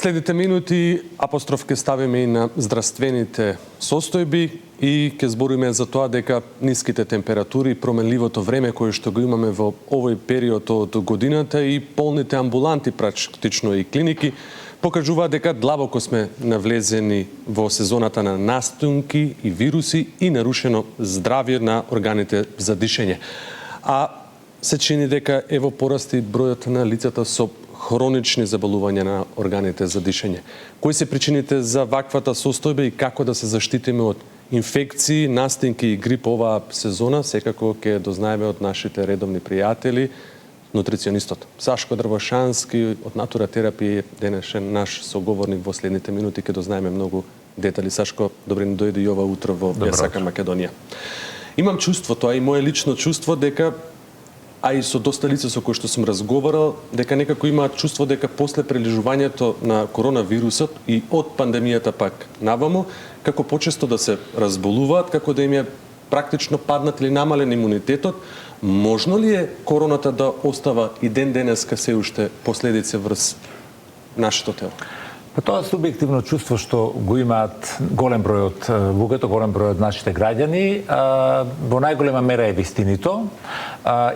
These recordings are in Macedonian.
Следните минути апостроф ке ставиме и на здравствените состојби и ке збориме за тоа дека ниските температури и променливото време кое што го имаме во овој период од годината и полните амбуланти практично и клиники покажуваат дека длабоко сме навлезени во сезоната на настунки и вируси и нарушено здравје на органите за дишење. А се чини дека ево порасти бројот на лицата со хронични заболувања на органите за дишење. Кои се причините за ваквата состојба и како да се заштитиме од инфекции, настинки и грип оваа сезона, секако ќе дознаеме од нашите редовни пријатели, нутриционистот Сашко Дрвошански од Натура терапија, денешен наш соговорник во следните минути, ќе дознаеме многу детали. Сашко, добре ни дојде и ова утро во Јасака Македонија. Имам чувството, а и мое лично чувство, дека а и со доста лица со кои што сум разговарал, дека некако имаат чувство дека после прележувањето на коронавирусот и од пандемијата пак наваму, како почесто да се разболуваат, како да им е практично паднат или намален имунитетот, можно ли е короната да остава и ден денеска се уште последици врз нашето тело? Па тоа субјективно чувство што го имаат голем број од луѓето, голем број од нашите граѓани, во најголема мера е вистинито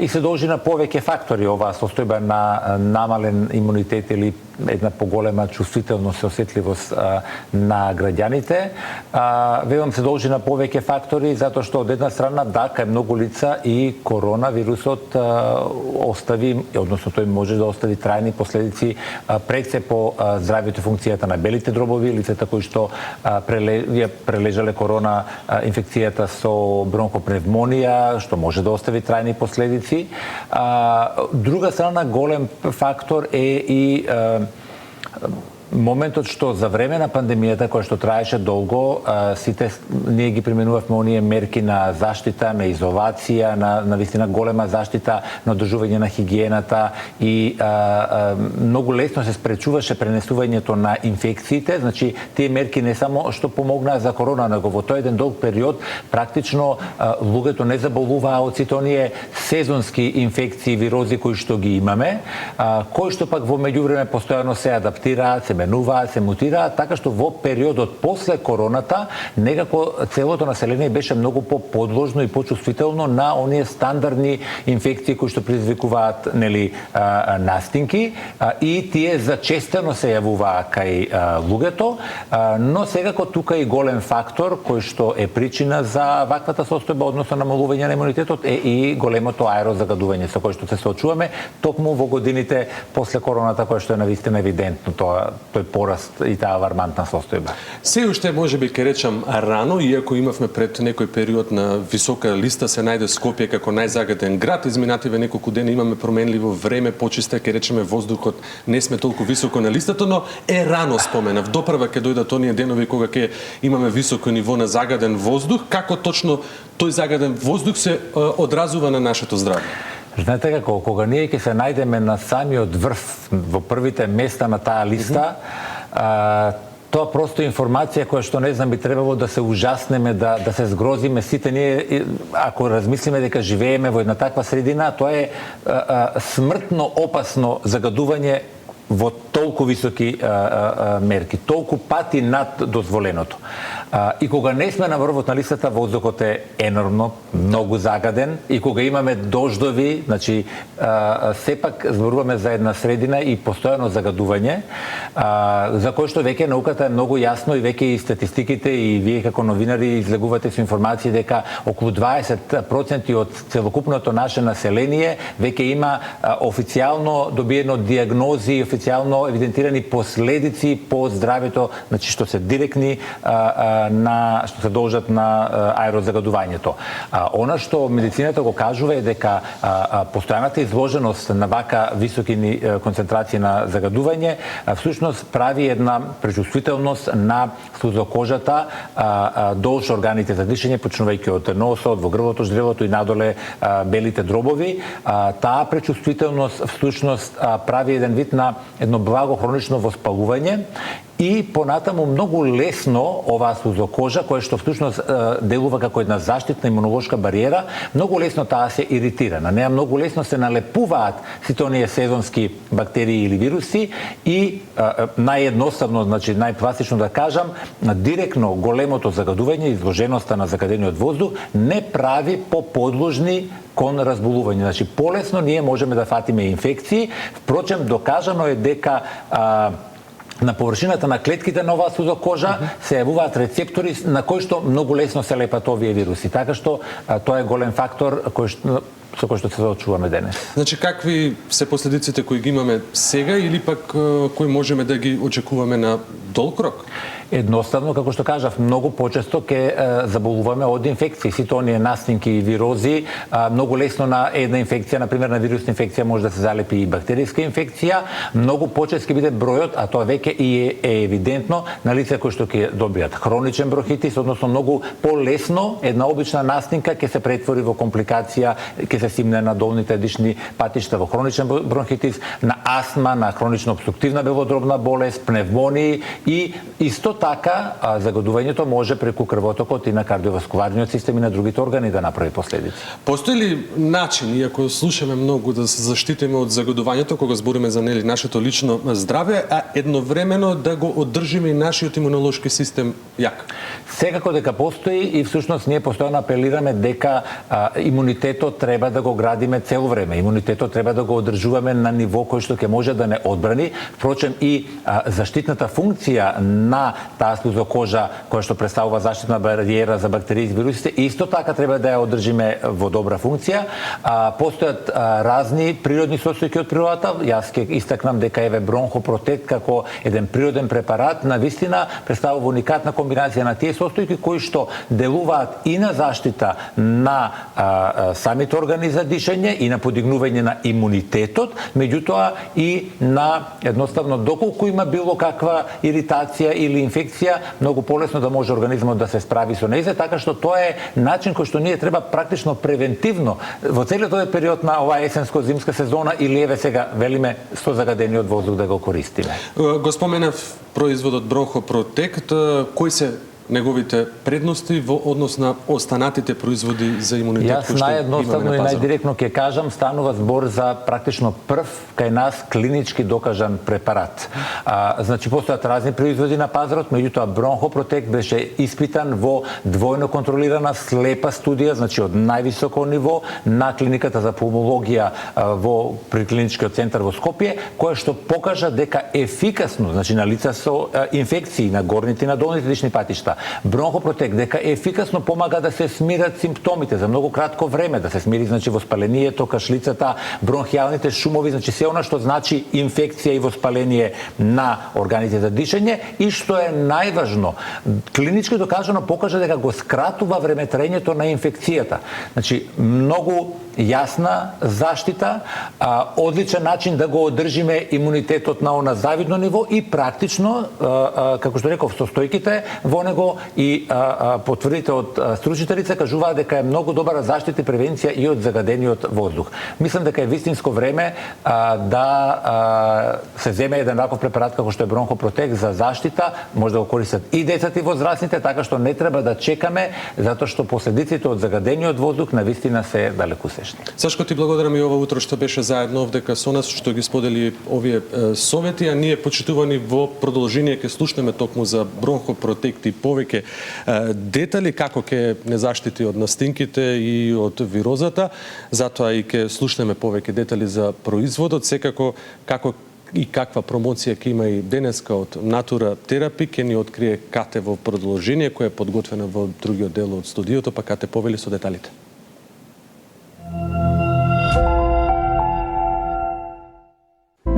и се должи на повеќе фактори оваа состојба на намален имунитет или една поголема чувствителност и осетливост на граѓаните. Велам се должи на повеќе фактори затоа што од една страна кај многу лица и коронавирусот остави, односно тој може да остави трајни последици пред се по здравјето функција на белите дробови, лицата кои што прележале корона инфекцијата со бронхопневмонија, што може да остави трајни последици. Друга страна, голем фактор е и моментот што за време на пандемијата, која што траеше долго, сите ние ги применувавме оние мерки на заштита, на изолација, на вистина голема заштита, на одржување на хигиената и многу лесно се спречуваше пренесувањето на инфекциите. Значи, тие мерки не само што помогнаа за корона, него во тој еден долг период практично луѓето не заболуваа од сите оние сезонски инфекции, вирози кои што ги имаме, кои што пак во меѓувреме постојано се адаптираат, се менуваат, се мутираат, така што во периодот после короната некако целото население беше многу поподложно и почувствително на оние стандардни инфекции кои што предизвикуваат настинки и тие зачестено се јавуваа кај луѓето, но секако тука и голем фактор кој што е причина за ваквата состојба, односно намалување на имунитетот, е и големото аерозагадување со кој што се соочуваме токму во годините после короната, кој што е навистина евидентно тој пораст и таа алармантна состојба. Се уште можеби ке речам рано, иако имавме пред некој период на висока листа се најде Скопје како најзагаден град, изминативе неколку дена имаме променливо време, почисте ке речеме воздухот не сме толку високо на листата, но е рано споменав. Допрва ќе дојдат оние денови кога ќе имаме високо ниво на загаден воздух, како точно тој загаден воздух се одразува на нашето здравје? Знаете како, кога ние ќе се најдеме на самиот врв, во првите места на таа листа, тоа просто информација која што не знам би требало да се ужаснеме, да се згрозиме сите ние, ако размислиме дека живееме во една таква средина, тоа е смртно опасно загадување во толку високи мерки, толку пати над дозволеното. И кога не сме на врвот на листата, воздухот е енормно, многу загаден, и кога имаме дождови, значи сепак зборуваме за една средина и постојано загадување, за кој што веќе науката е многу јасно и веќе и статистиките и вие како новинари излегувате со информации дека околу 20% од целокупното наше население веќе има официјално добиено диагнози, официјално евидентирани последици по здравјето, значи што се директни што се должат на аерозагадувањето. Она што медицината го кажува е дека постојаната изложеност на вака високи концентрации на загадување всушност прави една пречувствителност на слузокожата долж органите за дишење, почнувајќи од носот, во грлото, ждревото и надоле белите дробови. Таа пречувствителност всушност прави еден вид на едно благо хронично воспалување и понатаму многу лесно оваа сузокожа, која што всушност делува како една заштитна имунолошка бариера, многу лесно таа се иритира. На неа многу лесно се налепуваат сите оние сезонски бактерии или вируси и наједноставно, значи најкласично да кажам, директно големото загадување, изложеноста на загадениот воздух не прави поподложни кон разболување. Значи полесно ние можеме да фатиме инфекции. Впрочем, докажано е дека на површината на клетките на оваа сузокожа се јавуваат рецептори на кои што многу лесно се лепат овие вируси. Така што тоа е голем фактор со кој што се соочуваме денес. Значи, какви се последиците кои ги имаме сега или пак кои можеме да ги очекуваме на долг рок? Едноставно, како што кажав, многу почесто ќе заболуваме од инфекции. Сите оние настинки и вирози, многу лесно на една инфекција, например на вирусна инфекција може да се залепи и бактеријска инфекција. Многу почесто ќе биде бројот, а тоа веќе и е евидентно на лица кои што ќе добијат хроничен бронхитис, односно многу полесно една обична настинка ќе се претвори во компликација, ќе се симне на долните дишни патишта во хроничен бронхитис, на астма, на хронично обструктивна белодробна болест, пневмонии и исто така загадувањето може преку крвотокот и на кардиоваскуларниот систем и на другите органи да направи последици. Постои ли начин, иако слушаме многу, да се заштитиме од загадувањето кога збориме за нашето лично здраве, а едновремено да го одржиме и нашиот имунолошки систем јак? Секако дека постои и всушност ние постојано апелираме дека имунитетот треба да го градиме цело време. Имунитетот треба да го одржуваме на ниво кој што ќе може да не одбрани. Впрочем и заштитната функција на таа сузокожа која што представува заштитна бариера за бактерии и вирусите, исто така треба да ја одржиме во добра функција. Постојат разни природни состојки од природата. Јас ќе истакнам дека еве бронхопротект како еден природен препарат навистина представува уникатна комбинација на тие состојки кои што делуваат и на заштита на самите органи за дишење и на подигнување на имунитетот, меѓутоа и на едноставно доколку има било каква иритација или инфекција, многу полесно да може организмот да се справи со нејзе, така што тоа е начин кој што ние треба практично превентивно во целиот овој период на оваа есенско-зимска сезона или еве сега велиме со загадениот воздух да го користиме. Го споменав производот бронхопротект, кои се неговите предности во однос на останатите производи за имунитет кои што имаме на пазарот? Јас наједноставно и најдиректно ќе кажам, станува збор за практично прв кај нас клинички докажан препарат. Значи постојат разни производи на пазарот, меѓутоа бронхопротект беше испитан во двојно контролирана слепа студија, значи од највисоко ниво на клиниката за пулмологија при клиничкиот центар во Скопје, која што покажа дека ефикасно, значи на лица со инфекции на горните и на долните дишни патишта, бронхопротект дека ефикасно помага да се смират симптомите за многу кратко време, да се смири значи воспалението, кашлицата, бронхијалните шумови, значи се она што значи инфекција и воспаление на органите за дишење и што е најважно, клинички докажано покажа дека го скратува времетраењето на инфекцијата. Значи многу јасна заштита, одличен начин да го одржиме имунитетот на она завидно ниво и практично, како што реков, состојките во него и потврдите од стручните лица кажуваат дека е многу добра заштита и превенција и од загадениот воздух. Мислам дека е вистинско време да се земе еден ваков препарат како што е бронхопротект за заштита, може да го користат и децата и возрастните, така што не треба да чекаме, затоа што последиците од загадениот воздух навистина се далекусечни. Сашко, ти благодарам и ова утро што беше заедно овдека со нас, што ги сподели овие совети, а ние почитувани во продолжение ќе слушнеме токму за бронхопротект и повеќе детали како ќе не заштити од настинките и од вирозата, затоа и ќе слушнеме повеќе детали за производот, секако како и каква промоција ќе има и денеска од Натура Терапи, ќе ни открие Кате во продолжение, која е подготвена во другиот дел од студиото, па Кате повели со деталите.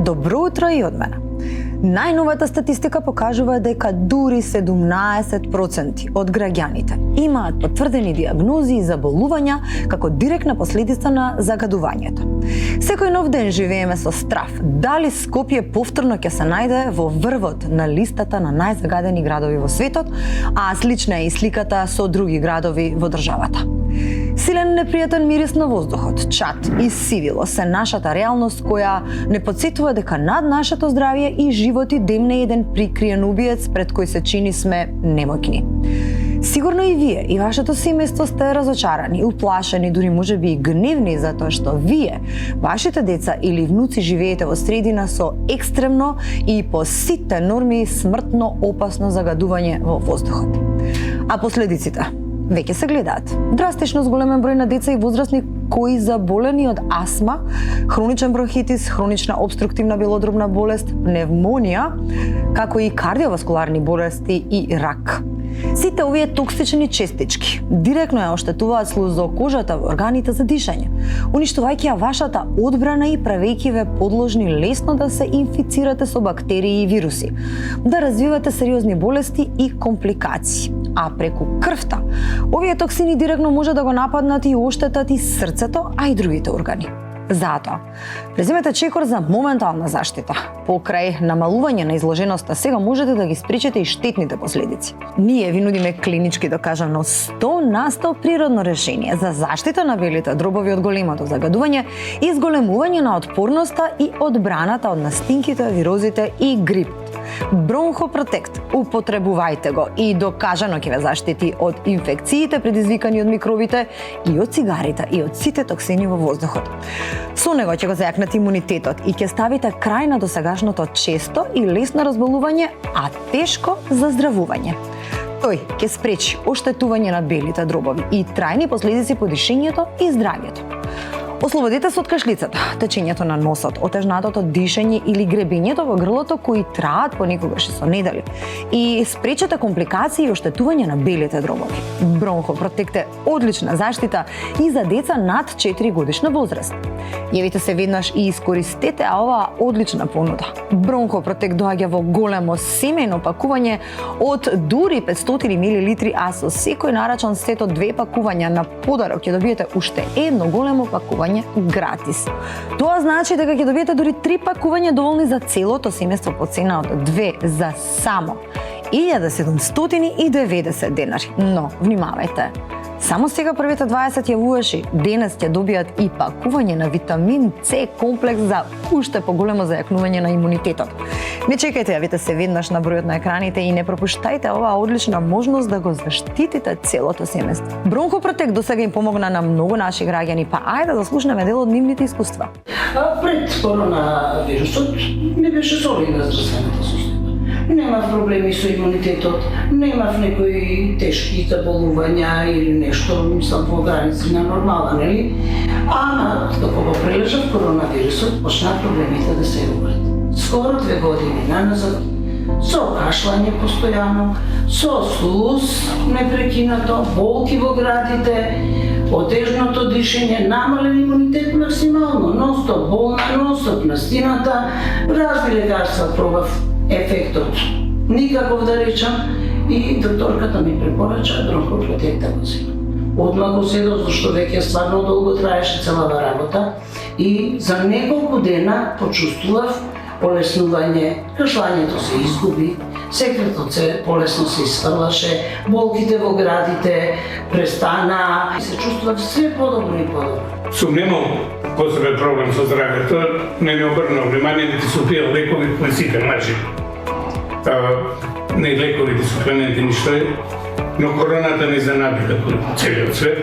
Добро утро и од мене. Најновата статистика покажува дека дури 17% од граѓаните имаат потврдени диагнози и заболувања како директна последица на загадувањето. Секој нов ден живееме со страв дали Скопје повторно ќе се најде во врвот на листата на најзагадени градови во светот, а слична е и сликата со други градови во државата. Силен непријатен мирис на воздухот, чад и сивило се нашата реалност која не потсетува дека над нашето здравје и животи демне еден прикриен убиец пред кој се чини сме немоќни. Сигурно и вие и вашето семејство сте разочарани, уплашени, дури можеби и гневни затоа што вие, вашите деца или внуци живеете во средина со екстремно и по сите норми смртно опасно загадување во воздухот. А последиците веќе се гледаат. Драстично зголемен број на деца и возрастни кои заболени од астма, хроничен бронхитис, хронична обструктивна белодробна болест, пневмонија, како и кардиоваскуларни болести и рак. Сите овие токсични честички директно ја оштетуваат слузокожата во органите за дишање, уништувајќи ја вашата одбрана и правејќи ве подложни лесно да се инфицирате со бактерии и вируси, да развивате сериозни болести и компликации. А преку крвта, овие токсини директно може да го нападнат и оштетат и срцето, а и другите органи. Затоа, преземете чекор за моментална заштита. Покрај намалување на изложеноста сега можете да ги спречите и штетните последици. Ние ви нудиме клинички докажано 100% природно решение за заштита на белите дробови од големото загадување и зголемување на отпорноста и одбраната од настинките, вирозите и грип. Бронхопротект, употребувајте го и докажано ќе ве заштити од инфекциите предизвикани од микробите и од цигарите и од сите токсини во воздухот. Со него ќе го зајакнете имунитетот и ќе ставите крај на досегашното често и лесно разболување, а тешко заздравување. Тој ќе спречи оштетување на белите дробови и трајни последици по дишењето и здравјето. Ослободете се од кашлицата, течењето на носот, отежнатото дишење или гребењето во грлото кои траат понекогаш и со недели и спречете компликации и оштетување на белите дробови. Бронхопротект е одлична заштита и за деца над 4 годишна возраст. Јавите се веднаш и искористете оваа одлична понуда. Бронхопротект доаѓа во големо семејно пакување од дури 500 мл, а со секој нарачан сет од 2 пакувања на подарок ќе добиете уште едно големо пакување гратис. Тоа значи дека ќе добиете дури 3 пакувања доволни за целото семејство по цена од 2 за само 1790 денари. Но, внимавајте, само сега првите 20 јавувачи денес ќе добијат и пакување на витамин С комплекс за уште поголемо зајакнување на имунитетот. Не чекајте, јавите се веднаш на бројот на екраните и не пропуштајте оваа одлична можност да го заштитите целото семејство. Бронхопротект досега им помогна на многу наши граѓани, па ајде да слушнеме дел од нивните искуства. Пред коронавирусот не беше солидна здравствената состојба. Немав проблеми со имунитетот, немав некои тешки заболувања или нешто, мислам, во граници на нормала, нели? Ама, како го прележав коронавирусот, почнаа проблемите да се јавуваат. Скоро 2 години наназад, со кашлање постојано, со слуз непрекинато, болки во градите, отежното дишење, намален имунитет максимално, ностоп болна носот, настината, разни лекарства пробав, ефектот никаков да речам и докторката ми препорача бронхопротект да го земам. Одмah го седов зашто веќе стварно долго траеше целава работа и за неколку дена почувствував полеснување, кашлањето се изгуби, секретот се полесно се испрлаше, болките во градите престана и се чувствував све подобро и подобро. Сум немал посебен проблем со здравјето, не ми обрнал внимание, нити сум пиел лекови кои сите мажи. Не лековите суплементи ништо е, но короната не изненади како целиот свет.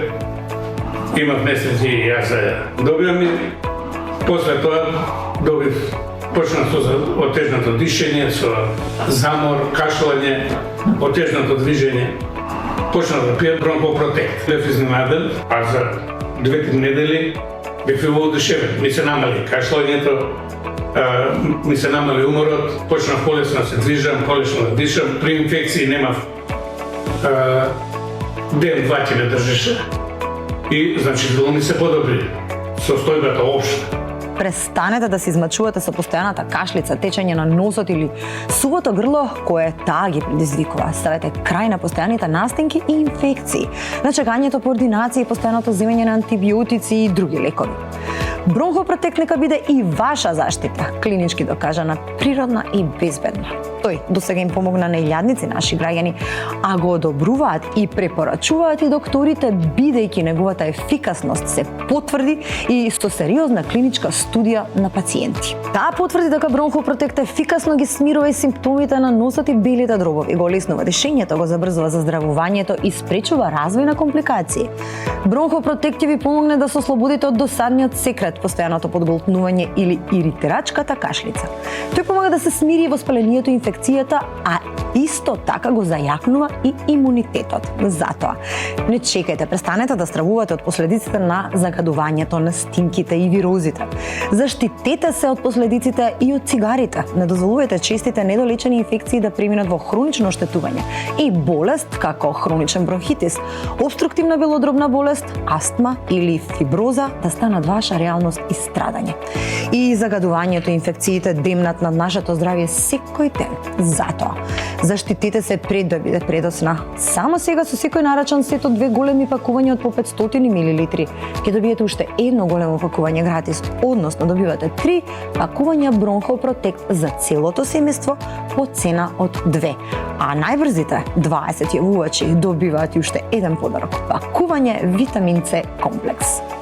Имав месеци и јас да добиам и после тоа добив, почнав со отежното дишење, со замор, кашлање, отежното движење. Почнав да пијам бронхопротект. Бев изненаден, а за 2-3 недели бев воодушевен. Ми се намали кашлањето, ми се намали уморот, почнав полесно да се движам, полесно да дишам. При инфекции немав ден-два ќе ме држеше и значително ми се подобри состојбата општа. Престанете да се измачувате со постојаната кашлица, течење на носот или сувото грло кое таа ги предизвикува. Ставете крај на постојаните настинки и инфекции, на чекањето по ординација и постојаното земење на антибиотици и други лекови. Бронхопротект нека биде и ваша заштита, клинички докажана, природна и безбедна. Тој досега им помогна на илјадници наши граѓани, а го одобруваат и препорачуваат и докторите, бидејќи неговата ефикасност се потврди и со сериозна клиничка студија на пациенти. Таа потврди дека бронхопротект ефикасно ги смирува и симптомите на носот и белите дробови, го леснува дишењето, го забрзува заздравувањето и спречува развој на компликации. Бронхопротект ќе ви помогне да се ослободите од досадниот секрет, постојаното подголтнување или иритирачката кашлица. Тој помага да се смири воспалението и инфекцијата, а исто така го зајакнува и имунитетот. Затоа, не чекајте, престанете да стравувате од последиците на загадувањето, на стинките и вирозите. Заштитете се од последиците и од цигарите. Не дозволувајте честите недолечени инфекции да преминат во хронично оштетување и болест како хроничен бронхитис, обструктивна белодробна болест, астма или фиброза да станат ваша реалност и страдање. И загадувањето и инфекциите демнат над нашето здравје секој ден. Затоа, заштитете се пред да биде предосна. Само сега со секој нарачан сет од 2 големи пакувања од по 500 мл ќе добиете уште едно големо пакување гратис, односно добивате 3 пакувања Бронхопротект за целото семејство по цена од 2. А најбрзите 20 јавувачи добиваат и уште еден подарок. Пакување витамин С комплекс.